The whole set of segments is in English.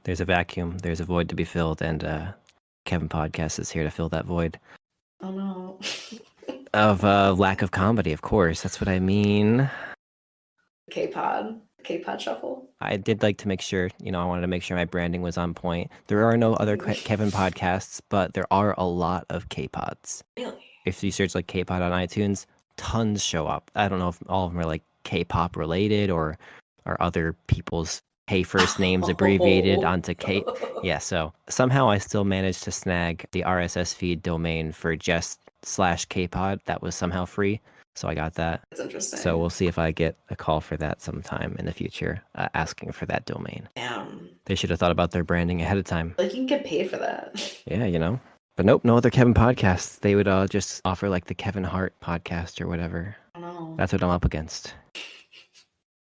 There's a vacuum. There's a void to be filled, and Kevin Podcast is here to fill that void Oh no. of lack of comedy. Of course, that's what I mean. KPod shuffle. I did like to make sure, I wanted to make sure my branding was on point. There are no other Kevin podcasts, but there are a lot of KPods. Really? If you search like KPod on iTunes, tons show up. I don't know if all of them are like K-pop related or are other people's K first names abbreviated onto K. Yeah, so somehow I still managed to snag the RSS feed domain for just/KPod. That was somehow free. So I got that. That's interesting. So we'll see if I get a call for that sometime in the future, asking for that domain. Damn. They should have thought about their branding ahead of time. Like, you can get paid for that. Yeah. But nope, no other Kevin podcasts. They would just offer like the Kevin Hart podcast or whatever. I don't know. That's what I'm up against.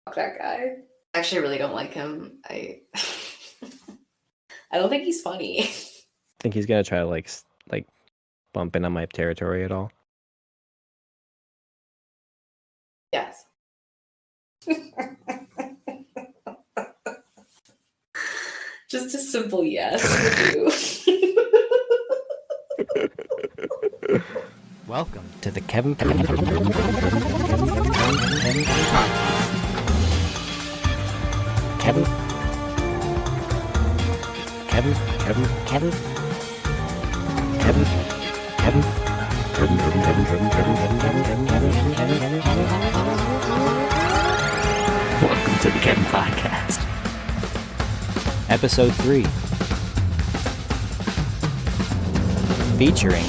Fuck that guy. I actually really don't like him. I don't think he's funny. Think he's gonna try to like bump in on my territory at all? Yes. Just a simple yes would do. Welcome to the Kevin Welcome to the Kevin Podcast. Episode 3. Featuring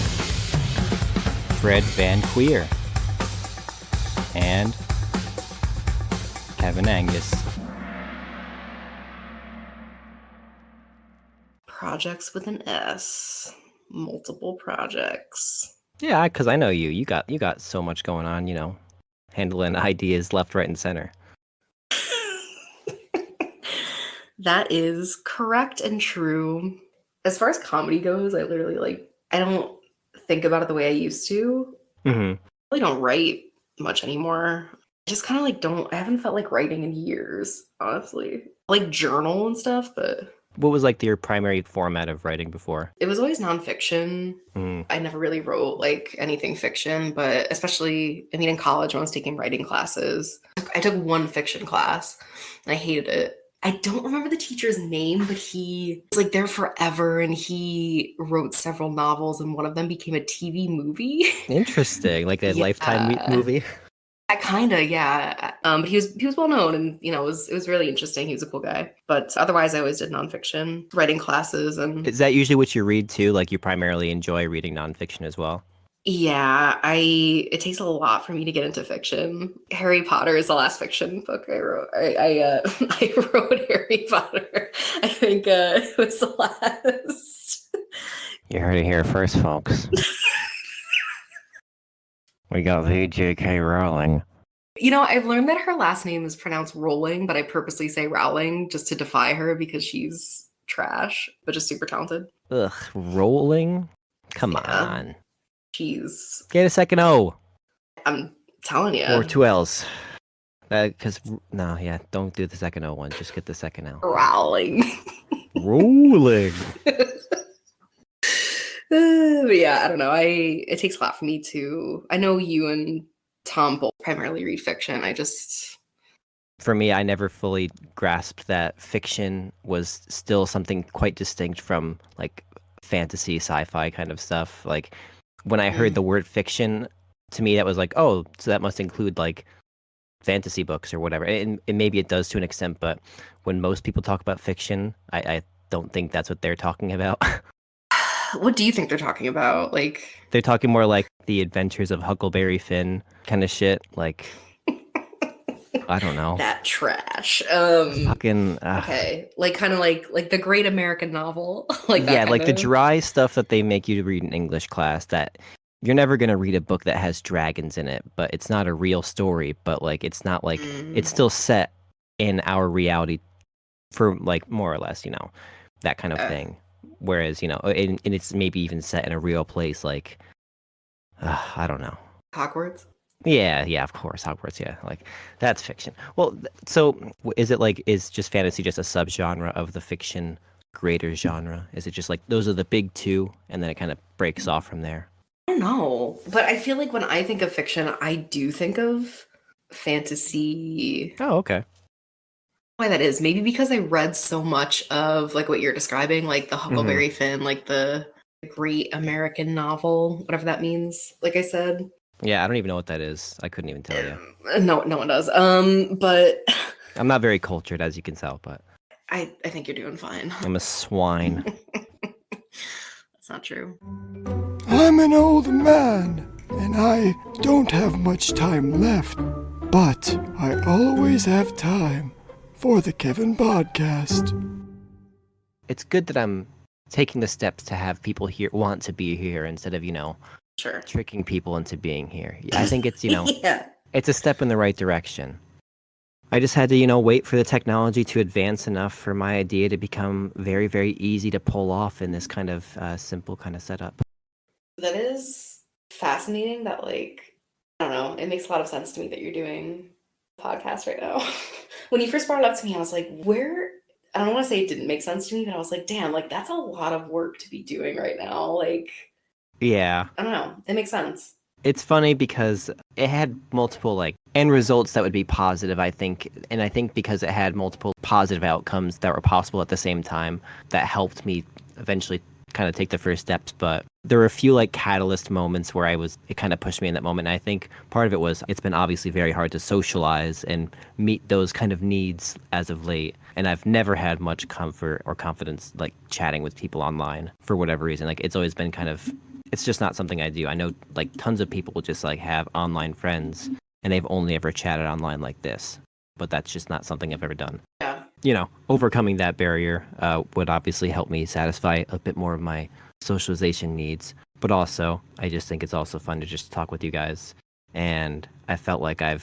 Fred Van Queer and Kevin Angus. Projects with an S. Multiple projects. Yeah, because I know you. You got so much going on, handling ideas left, right, and center. That is correct and true. As far as comedy goes, I literally I don't think about it the way I used to. Mm-hmm. I really don't write much anymore. I just kind of I haven't felt like writing in years, honestly. Like journal and stuff, but... What was like your primary format of writing before? It was always nonfiction. Mm. I never really wrote like anything fiction, but especially, in college when I was taking writing classes, I took one fiction class and I hated it. I don't remember the teacher's name, but he was like there forever and he wrote several novels and one of them became a TV movie. Interesting, like a Lifetime movie. Yeah. But he was well known and it was really interesting. He was a cool guy. But otherwise I always did nonfiction, writing classes. And is that usually what you read too? Like you primarily enjoy reading nonfiction as well? Yeah, it takes a lot for me to get into fiction. Harry Potter is the last fiction book I wrote. I wrote Harry Potter. I think it was the last. You heard it here first, folks. We got V.J.K. Rowling. I've learned that her last name is pronounced Rowling, but I purposely say Rowling just to defy her because she's trash, but just super talented. Ugh, Rowling? Come on. Jeez. Get a second O. I'm telling you. Or 2 L's. Because, don't do the second O one. Just get the second L. Rowling. Rolling. But yeah, I don't know. It takes a lot for me to... I know you and Tom both primarily read fiction. For me, I never fully grasped that fiction was still something quite distinct from like fantasy, sci-fi kind of stuff. Like when I heard the word fiction, to me that was like, oh, so that must include like fantasy books or whatever. And maybe it does to an extent, but when most people talk about fiction, I don't think that's what they're talking about. What do you think they're talking about? Like, they're talking more like the Adventures of Huckleberry Finn kind of shit. Like, I don't know. That trash. Fucking. Okay, like kind of like the Great American Novel. Like that. Yeah, like the dry stuff that they make you read in English class. That you're never gonna read a book that has dragons in it, but it's not a real story. But like, it's not like it's still set in our reality, for like more or less, that kind of thing. Whereas, and it's maybe even set in a real place, like, I don't know. Hogwarts? Yeah, of course, Hogwarts, yeah. Like, that's fiction. Well, so is it like, is just fantasy just a subgenre of the fiction greater genre? Is it just like those are the big two and then it kind of breaks off from there? I don't know, but I feel like when I think of fiction, I do think of fantasy. Oh, okay. Why that is? Maybe because I read so much of like what you're describing, like the Hmm. Huckleberry Finn, like the Great American Novel, whatever that means. Like I said, Yeah, I don't even know what that is. I couldn't even tell you. no, no one does. But I'm not very cultured, as you can tell, but I think you're doing fine. I'm a swine. That's not true. I'm an old man, and I don't have much time left, but I always have time for the Kevin Podcast. It's good that I'm taking the steps to have people here want to be here instead of, Sure. tricking people into being here. I think it's, Yeah. it's a step in the right direction. I just had to, wait for the technology to advance enough for my idea to become very, very easy to pull off in this kind of simple kind of setup. That is fascinating that like I don't know, it makes a lot of sense to me that you're doing a podcast right now. When you first brought it up to me, I was like, where I don't want to say it didn't make sense to me, but I was like, damn, like that's a lot of work to be doing right now. Like, Yeah. I don't know. It makes sense. It's funny because it had multiple end results that would be positive, I think. And I think because it had multiple positive outcomes that were possible at the same time, that helped me eventually kind of take the first steps. But there were a few catalyst moments where it kind of pushed me in that moment. And I think part of it was it's been obviously very hard to socialize and meet those kind of needs as of late. And I've never had much comfort or confidence chatting with people online for whatever reason. It's always been it's just not something I do. I know tons of people just have online friends and they've only ever chatted online like this, but that's just not something I've ever done. Yeah. Overcoming that barrier would obviously help me satisfy a bit more of my socialization needs, but also I just think it's also fun to just talk with you guys. And I felt like I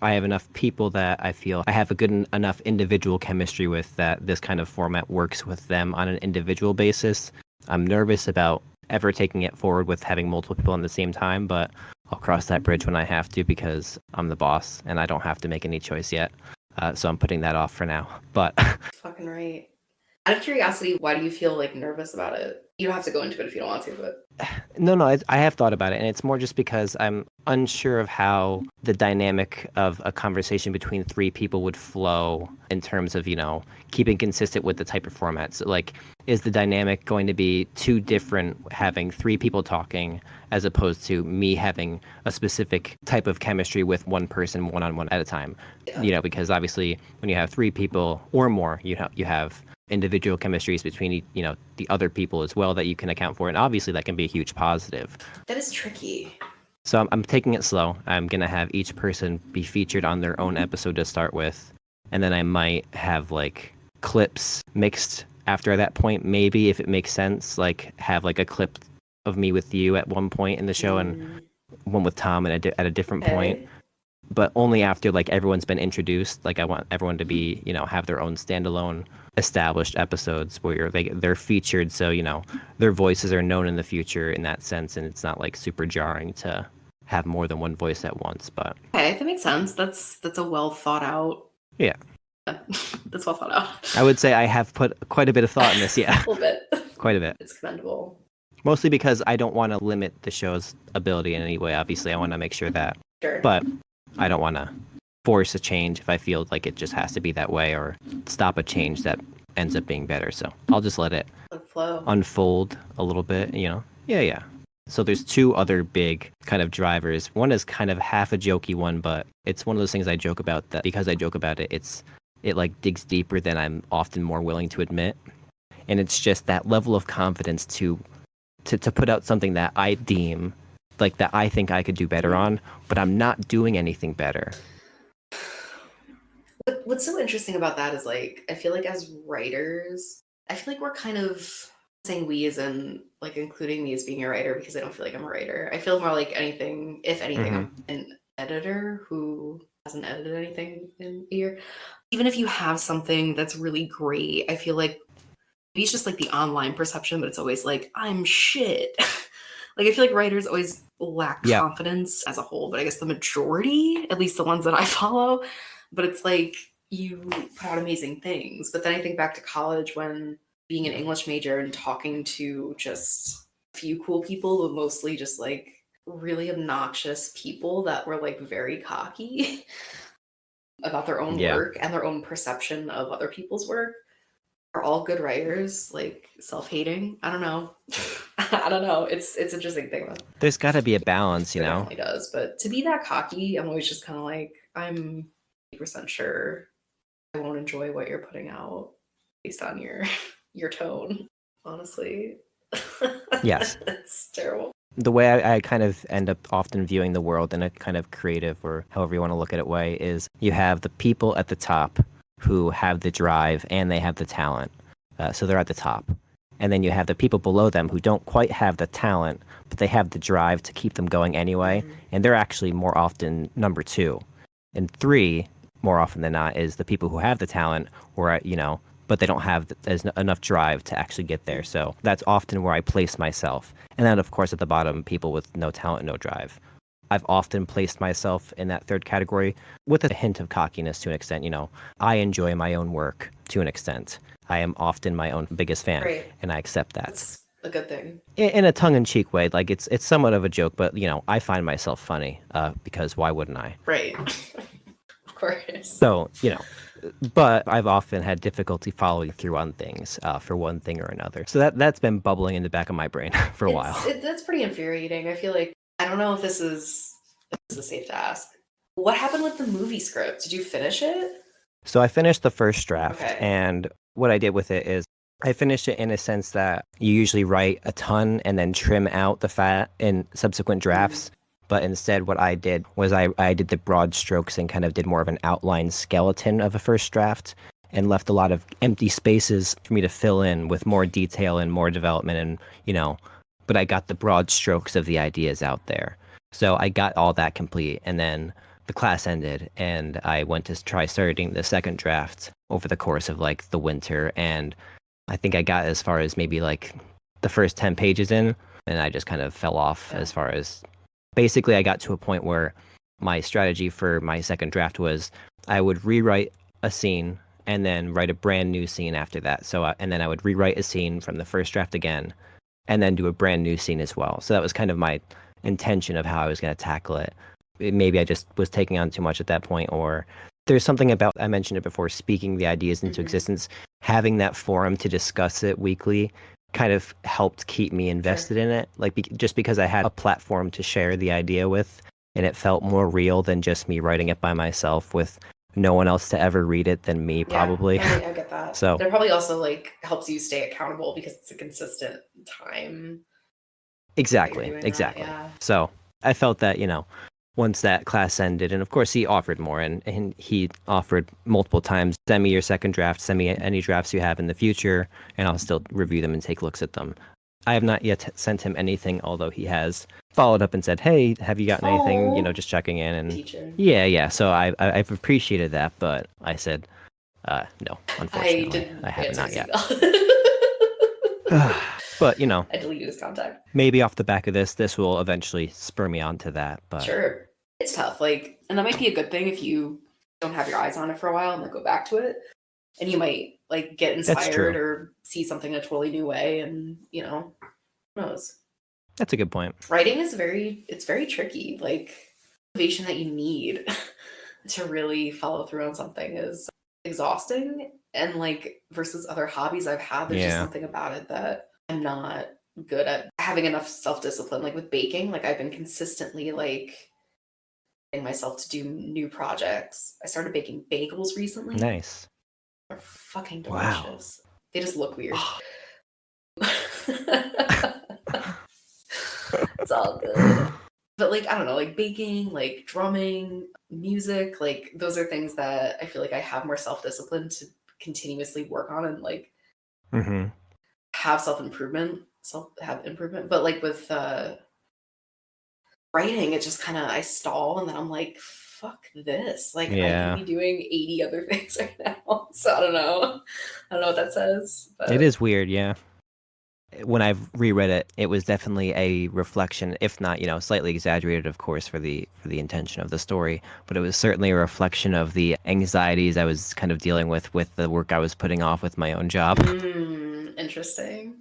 have enough people that I feel I have a good enough individual chemistry with that this kind of format works with them on an individual basis. I'm nervous about ever taking it forward with having multiple people on the same time, but I'll cross that bridge when I have to because I'm the boss and I don't have to make any choice yet. So I'm putting that off for now. But Fucking right. Out of curiosity, why do you feel nervous about it? You don't have to go into it if you don't want to, but no, I have thought about it, and it's more just because I'm unsure of how the dynamic of a conversation between three people would flow in terms of, keeping consistent with the type of formats. So, is the dynamic going to be too different having three people talking as opposed to me having a specific type of chemistry with one person one-on-one at a time? yeah. Because obviously when you have three people or more, you have individual chemistries between the other people as well that you can account for, and obviously that can be a huge positive. That is tricky. So I'm taking it slow. I'm gonna have each person be featured on their own episode to start with, and then I might have clips mixed after that point, maybe, if it makes sense, have a clip of me with you at one point in the show and one with Tom at a different point, Okay. but only after everyone's been introduced. I want everyone to be have their own standalone established episodes where they're featured, so their voices are known in the future in that sense, and it's not super jarring to have more than one voice at once. But Okay, that makes sense. That's a well thought out. yeah, That's well thought out. I would say I have put quite a bit of thought in this. Yeah, A little bit. quite a bit. It's commendable. Mostly because I don't want to limit the show's ability in any way. Obviously, I want to make sure that, Sure. but I don't want to force a change if I feel like it just has to be that way, or stop a change that ends up being better. So I'll just let it Flow. unfold a little bit, Yeah. So there's two other big kind of drivers. One is kind of half a jokey one, but it's one of those things I joke about that because I joke about it, it digs deeper than I'm often more willing to admit. And it's just that level of confidence to put out something that I deem that I think I could do better on, but I'm not doing anything better. What's so interesting about that is I feel like as writers, I feel like we're kind of saying we as in including me as being a writer because I don't feel like I'm a writer. I feel more like anything, if anything, I'm an editor who hasn't edited anything in a year. Even if you have something that's really great, I feel like maybe it's just the online perception, but it's always I'm shit. I feel like writers always lack Yeah. confidence as a whole, but I guess the majority, at least the ones that I follow, but it's you put out amazing things. But then I think back to college when being an English major and talking to just a few cool people, but mostly just like really obnoxious people that were like very cocky about their own work and their own perception of other people's work. Are all good writers, like self-hating? I don't know. I don't know. It's an interesting thing though. There's got to be a balance, you know? It definitely does. But to be that cocky, I'm always just kind of like, I'm 80% sure I won't enjoy what you're putting out based on your tone. Honestly. Yes. It's terrible. The way I kind of end up often viewing the world in a kind of creative or however you want to look at it way is you have the people at the top who have the drive and they have the talent. So they're at the top. And then you have the people below them who don't quite have the talent, but they have the drive to keep them going anyway. Mm-hmm. And they're actually more often number 2. And 3, more often than not, is the people who have the talent or, you know, but they don't have enough drive to actually get there. So that's often where I place myself. And then, of course, at the bottom, people with no talent, no drive. I've often placed myself in that third category with a hint of cockiness to an extent. You know, I enjoy my own work to an extent. I am often my own biggest fan, right. And I accept that. That's a good thing. In a tongue-in-cheek way, like it's somewhat of a joke, but, you know, I find myself funny because why wouldn't I? Right. Of course. So, you know, but I've often had difficulty following through on things for one thing or another. So that's been bubbling in the back of my brain for a while. That's pretty infuriating. I feel like, I don't know if this is safe to ask. What happened with the movie script? Did you finish it? So I finished the first draft, and what I did with it is I finished it in a sense that you usually write a ton and then trim out the fat in subsequent drafts. But instead, what I did was I did the broad strokes and kind of did more of an outline skeleton of a first draft and left a lot of empty spaces for me to fill in with more detail and more development and, you know, but I got the broad strokes of the ideas out there. So I got all that complete, and then the class ended, and I went to try starting the second draft over the course of like the winter, and I think I got as far as maybe like the first 10 pages in, and I just kind of fell off as far as basically I got to a point where my strategy for my second draft was I would rewrite a scene and then write a brand new scene after that. So and then I would rewrite a scene from the first draft again and then do a brand new scene as well. So that was kind of my intention of how I was going to tackle it. Maybe I just was taking on too much at that point, or there's something about, I mentioned it before, speaking the ideas into existence, having that forum to discuss it weekly kind of helped keep me invested in it. Like just because I had a platform to share the idea with, and it felt more real than just me writing it by myself with no one else to ever read it than me, probably. I get that. So it probably also like helps you stay accountable because it's a consistent time. Exactly. Yeah. So I felt that, you know, once that class ended, and of course he offered more, and he offered multiple times, send me your second draft, send me any drafts you have in the future, and I'll still review them and take looks at them. I have not yet sent him anything, although he has followed up and said, hey, have you gotten anything, you know, just checking in. And teacher. Yeah. So I've appreciated that, but I said, no, unfortunately, I have not yet. But, you know, I deleted his contact. Maybe off the back of this will eventually spur me on to that. But sure. It's tough. Like, and that might be a good thing if you don't have your eyes on it for a while and then go back to it. And you might like get inspired or see something in a totally new way. And, you know, who knows? That's a good point. Writing is very tricky. Like, motivation that you need to really follow through on something is exhausting. And like versus other hobbies I've had, there's just something about it that I'm not good at having enough self-discipline. Like with baking, like I've been consistently like getting myself to do new projects. I started baking bagels recently. Nice. They're fucking delicious. Wow. They just look weird. It's all good. But like, I don't know, like baking, like drumming, music, like those are things that I feel like I have more self-discipline to continuously work on and like have improvement. But like with writing, it just kind of, I stall and then I'm like, fuck this. Like I could be doing 80 other things right now. So I don't know what that says. But it is weird, yeah. When I've reread it, it was definitely a reflection, if not, you know, slightly exaggerated, of course, for the intention of the story. But it was certainly a reflection of the anxieties I was kind of dealing with the work I was putting off with my own job. And Interesting.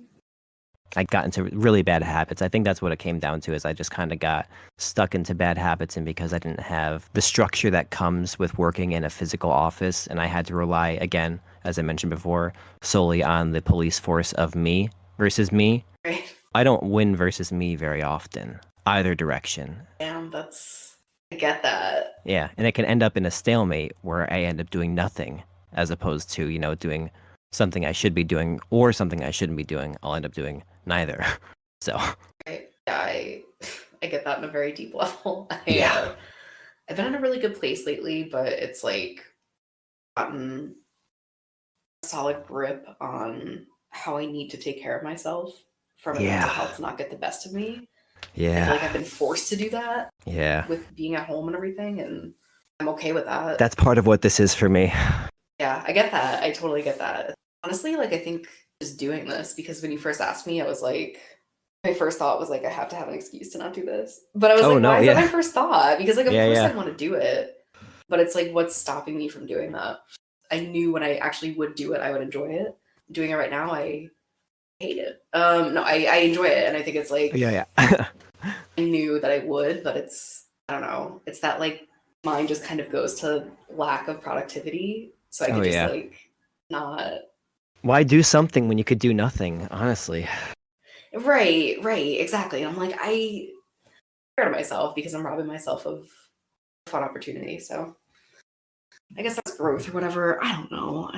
I got into really bad habits. I think that's what it came down to, is I just kind of got stuck into bad habits, and because I didn't have the structure that comes with working in a physical office, and I had to rely, again, as I mentioned before, solely on the police force of me versus me. Right. I don't win versus me very often, either direction. Damn, I get that. Yeah, and it can end up in a stalemate where I end up doing nothing, as opposed to, doing something I should be doing or something I shouldn't be doing. I'll end up doing neither. So, Right. Yeah, I get that on a very deep level. yeah. I've been in a really good place lately, but it's like gotten a solid grip on how I need to take care of myself for my mental health to not get the best of me. I feel like I've Yeah. been forced to do that Yeah. with being at home and everything, and I'm okay with that. That's part of what this is for me. Yeah, I get that. I totally get that. Honestly, like I think just doing this, because when you first asked me, I was like, my first thought was like, I have to have an excuse to not do this. But I was like, why is that my first thought? Because like, of course I want to do it, but it's like, what's stopping me from doing that? I knew when I actually would do it, I would enjoy it. Doing it right now, I hate it. No, I enjoy it, and I think it's like, Yeah. I knew that I would, but I don't know. It's that like mind just kind of goes to lack of productivity. So I could just like not. Why do something when you could do nothing, honestly? Right, exactly. And I'm like, I care to myself because I'm robbing myself of a fun opportunity. So I guess that's growth or whatever. I don't know.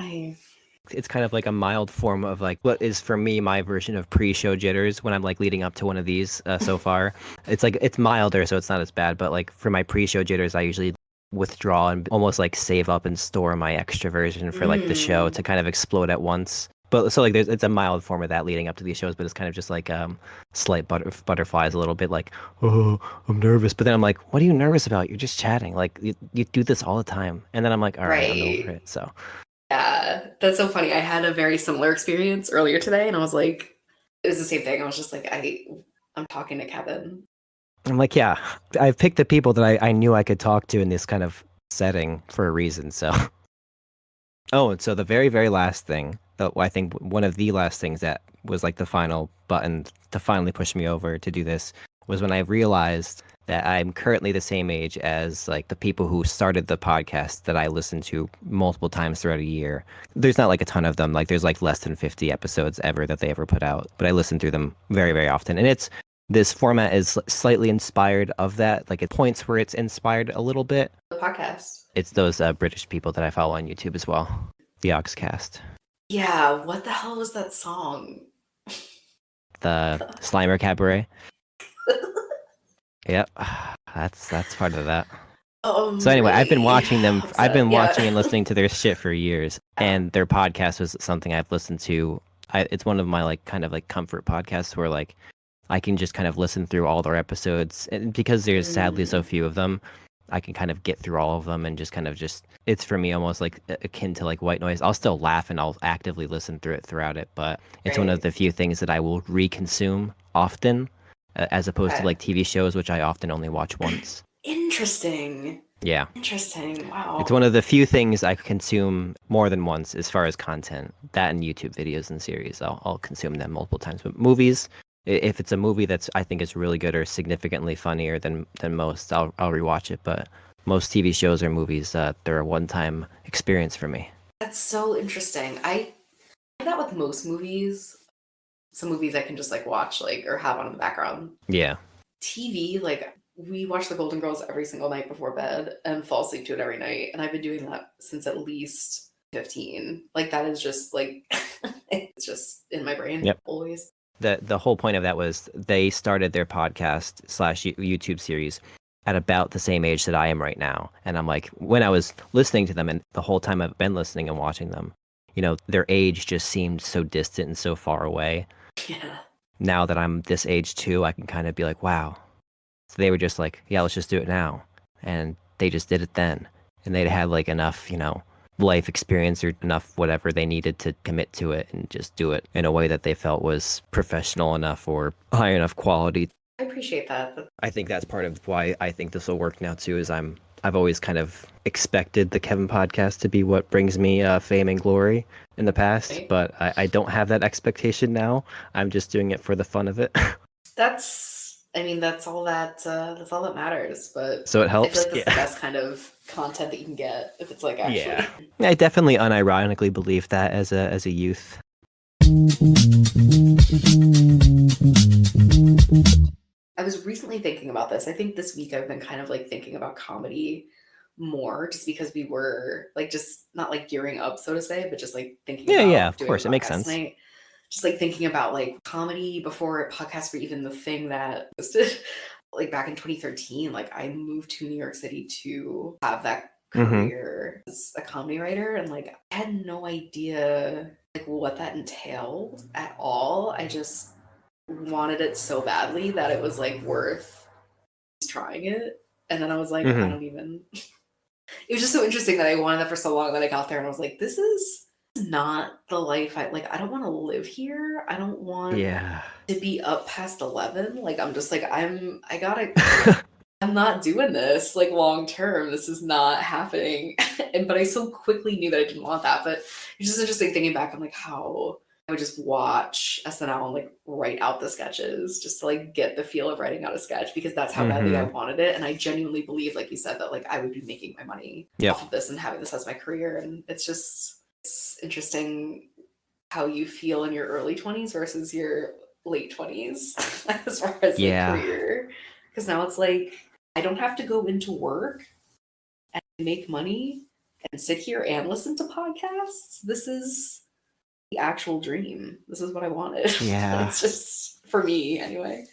It's kind of like a mild form of like what is for me my version of pre-show jitters when I'm like leading up to one of these so far. It's like it's milder, so it's not as bad. But like for my pre-show jitters, I usually withdraw and almost like save up and store my extroversion for like the show to kind of explode at once. But so like it's a mild form of that leading up to these shows, but it's kind of just like slight butterflies a little bit, like, oh, I'm nervous. But then I'm like, what are you nervous about? You're just chatting. Like you do this all the time. And then I'm like, all right, I'm over it. So yeah, that's so funny. I had a very similar experience earlier today, and I was like, it was the same thing. I was just like, I'm talking to Kevin. I'm like, yeah, I've picked the people that I knew I could talk to in this kind of setting for a reason. So, oh, and so the very, very last thing, I think one of the last things that was like the final button to finally push me over to do this was when I realized that I'm currently the same age as like the people who started the podcast that I listened to multiple times throughout a year. There's not like a ton of them. Like there's like less than 50 episodes ever that they ever put out, but I listen through them very, very often. And this format is slightly inspired of that. Like at points where it's inspired a little bit. The podcast. It's those British people that I follow on YouTube as well. The Oxcast. Yeah, what the hell was that song? The Slimer Cabaret. Yep, that's part of that. So anyway, really? I've been watching them. I've been watching and Yeah. listening to their shit for years, and their podcast was something I've listened to. It's one of my like kind of like comfort podcasts where like I can just kind of listen through all their episodes, and because there's sadly so few of them, I can kind of get through all of them and just kind of it's for me almost like akin to like white noise. I'll still laugh and I'll actively listen through it throughout it, but it's one of the few things that I will reconsume often, as opposed to like TV shows, which I often only watch once. Interesting. Yeah. Interesting. Wow. It's one of the few things I consume more than once as far as content. That and YouTube videos and series, I'll consume them multiple times. But movies, if it's a movie that's I think is really good or significantly funnier than most, I'll rewatch it. But most TV shows or movies, they're a one-time experience for me. That's so interesting. I do that with most movies. Some movies I can just like watch like or have on in the background. Yeah. TV, like we watch The Golden Girls every single night before bed and fall asleep to it every night. And I've been doing that since at least 15. Like that is just like it's just in my brain always. The whole point of that was they started their podcast / YouTube series at about the same age that I am right now. And I'm like, when I was listening to them and the whole time I've been listening and watching them, their age just seemed so distant and so far away. Yeah. Now that I'm this age too, I can kind of be like, wow. So they were just like, yeah, let's just do it now. And they just did it then. And they'd had like enough, life experience or enough whatever they needed to commit to it and just do it in a way that they felt was professional enough or high enough quality. I appreciate that. I think that's part of why I think this will work now too, is I've always kind of expected the Kevin podcast to be what brings me fame and glory. in the past, Right. but I don't have that expectation now. I'm just doing it for the fun of it. That's all that matters. But So it I feel helps. like that's the Yeah. best kind of content that you can get if it's like Yeah. actually. I definitely unironically believed that as a youth. I was recently thinking about this. I think this week I've been kind of like thinking about comedy more just because we were like just not like gearing up, so to say, but just like thinking Yeah, about of doing a course. It makes podcast sense. tonight. Just like thinking about like comedy before podcasts were even the thing that existed. Like back in 2013, like I moved to New York City to have that Mm-hmm. career as a comedy writer, and like I had no idea like what that entailed at all. I just wanted it so badly that it was like worth trying it. And then I was like, I Mm-hmm. don't even. It was just so interesting that I wanted that for so long that I got there and I was like, this is not the life I like. I don't want to live here. I don't want Yeah. to be up past 11. Like, I'm just like, I'm not doing this like long term. This is not happening. But I so quickly knew that I didn't want that. But it's just interesting thinking back on like how I would just watch SNL and like write out the sketches just to like get the feel of writing out a sketch because that's how badly I Mm-hmm. wanted it. And I genuinely believe, like you said, that like I would be making my money Yep. off of this and having this as my career. And it's interesting how you feel in your early 20s versus your late 20s as far as like Yeah. career. Because now it's like I don't have to go into work and make money and sit here and listen to podcasts. This is the actual dream. This is what I wanted. Yeah. It's just for me anyway.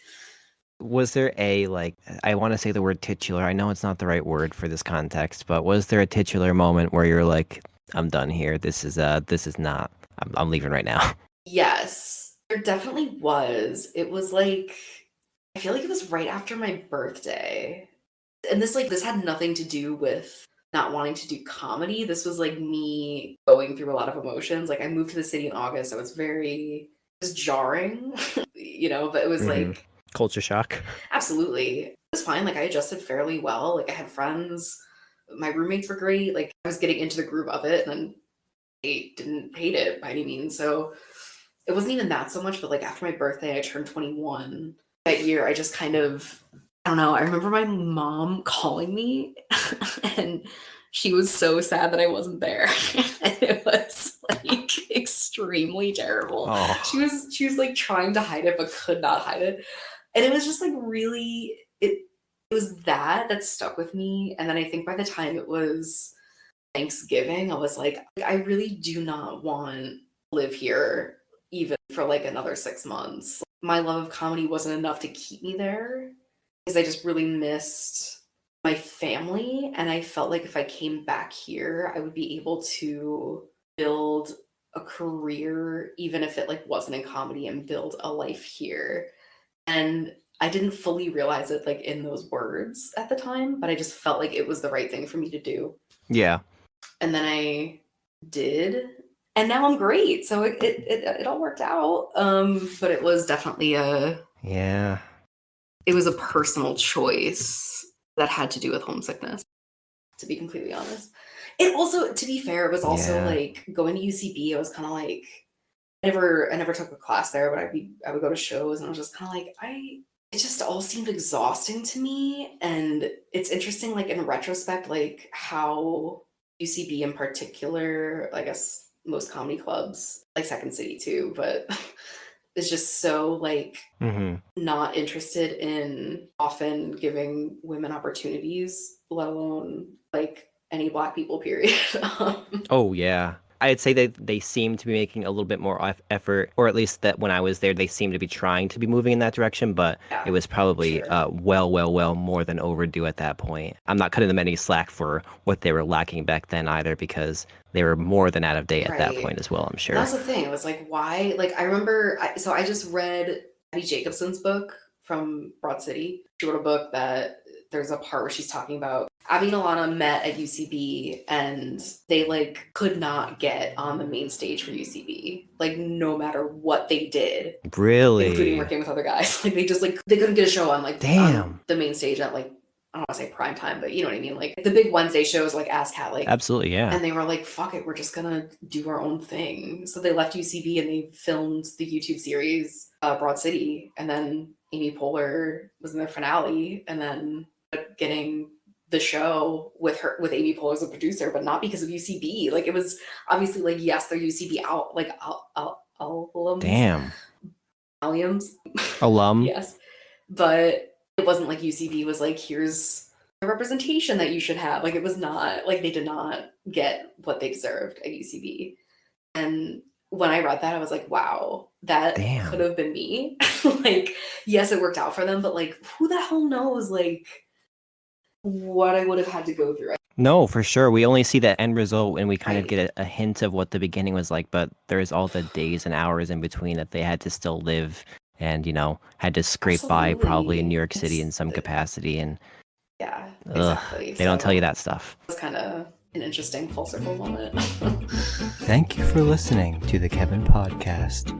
Was there a like I want to say the word titular. I know it's not the right word for this context, but was there a titular moment where you're like, I'm done here. This is not. I'm leaving right now. Yes, there definitely was. It was like I feel like it was right after my birthday. And this had nothing to do with not wanting to do comedy. This was like me going through a lot of emotions. Like I moved to the city in August. It was jarring, but it was Mm-hmm. like Culture shock. absolutely. It was fine. Like I adjusted fairly well. Like I had friends. My roommates were great. Like I was getting into the groove of it and then I didn't hate it by any means. So it wasn't even that so much, but like after my birthday, I turned 21 that year. I just kind of, I don't know. I remember my mom calling me and she was so sad that I wasn't there. And it was like extremely terrible. Oh. She was like trying to hide it, but could not hide it. And it was just like really, it was that stuck with me. And then I think by the time it was Thanksgiving, I was like, I really do not want to live here even for like another 6 months. My love of comedy wasn't enough to keep me there because I just really missed my family. And I felt like if I came back here, I would be able to build a career, even if it like wasn't in comedy, and build a life here. And I didn't fully realize it like in those words at the time, but I just felt like it was the right thing for me to do. Yeah. And then I did, and now I'm great. So it all worked out. But it was definitely Yeah. it was a personal choice that had to do with homesickness, to be completely honest. It also, to be fair, it was also Yeah. like going to UCB. I was kind of like, I never took a class there, but I would go to shows, and I was just kind of like, it just all seemed exhausting to me. And it's interesting, like in retrospect, like how UCB in particular, I guess most comedy clubs, like Second City too, but is just so like Mm-hmm. not interested in often giving women opportunities, let alone like any Black people, period. Oh yeah. I'd say that they seem to be making a little bit more effort, or at least that when I was there, they seemed to be trying to be moving in that direction, but Yeah, it was probably sure. well more than overdue at that point. I'm not cutting them any slack for what they were lacking back then either, because they were more than out of date at that Right. point as well, I'm And sure. that was the thing. It was like, why? Like, I remember, so I just read Abby Jacobson's book from Broad City. She wrote a book that there's a part where she's talking about Abby and Alana met at UCB and they like could not get on the main stage for UCB, like no matter what they did, including Really? working with other guys. Like they just like they couldn't get a show on like on Damn. the main stage at like I don't want to say prime time, but you know what I mean? Like the big Wednesday shows like Ask Cat, like Absolutely, yeah. and they were like, fuck it, we're just gonna do our own thing. So they left UCB and they filmed the YouTube series Broad City, and then Amy Poehler was in their finale, and then getting the show with Amy Poehler as a producer, but not because of UCB. Like it was obviously like, yes, they're UCB out like alums. Damn. Alums. Alum. Yes. But it wasn't like UCB was like, here's the representation that you should have. Like it was not like they did not get what they deserved at UCB. And when I read that, I was like, wow, that Damn. could have been me. Like, yes, it worked out for them, but like, who the hell knows like what I would have had to go through. No, for sure. We only see that end result and we kind of get a hint of what the beginning was like, but there's all the days and hours in between that they had to still live and, you know, had to scrape by probably in New York City in some capacity. And yeah, exactly. They don't tell you that stuff. It was kind of an interesting full circle moment. Thank you for listening to the Kevin Podcast.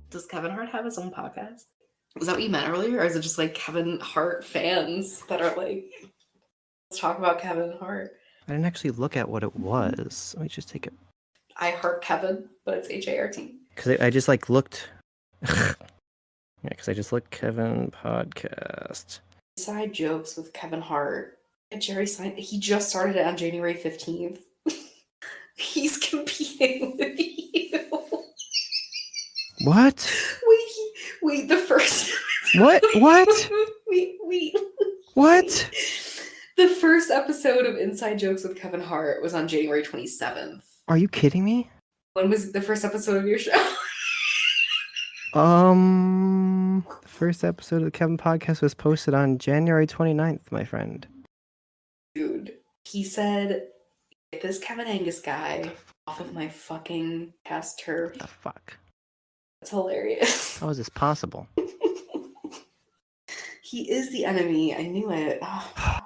Does Kevin Hart have his own podcast? Was that what you meant earlier? Or is it just like Kevin Hart fans that are like, let's talk about Kevin Hart? I didn't actually look at what it was. Let me just take it. I Heart Kevin, but it's HART. Because I just like looked. Yeah, because I just looked Kevin Podcast. Inside Jokes with Kevin Hart. Jerry signed. He just started it on January 15th. He's competing with you. What? Wait, the first. What? Wait. What? The first episode of Inside Jokes with Kevin Hart was on January 27th. Are you kidding me? When was the first episode of your show? The first episode of the Kevin Podcast was posted on January 29th, my friend. Dude, he said, get this Kevin Angus guy off of my fucking cast turf. What the fuck? That's hilarious. How is this possible? He is the enemy. I knew it. Oh.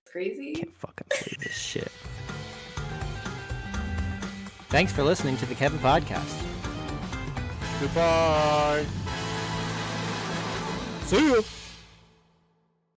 Crazy. Can't fucking believe this shit. Thanks for listening to the Kevin Podcast. Goodbye. See you.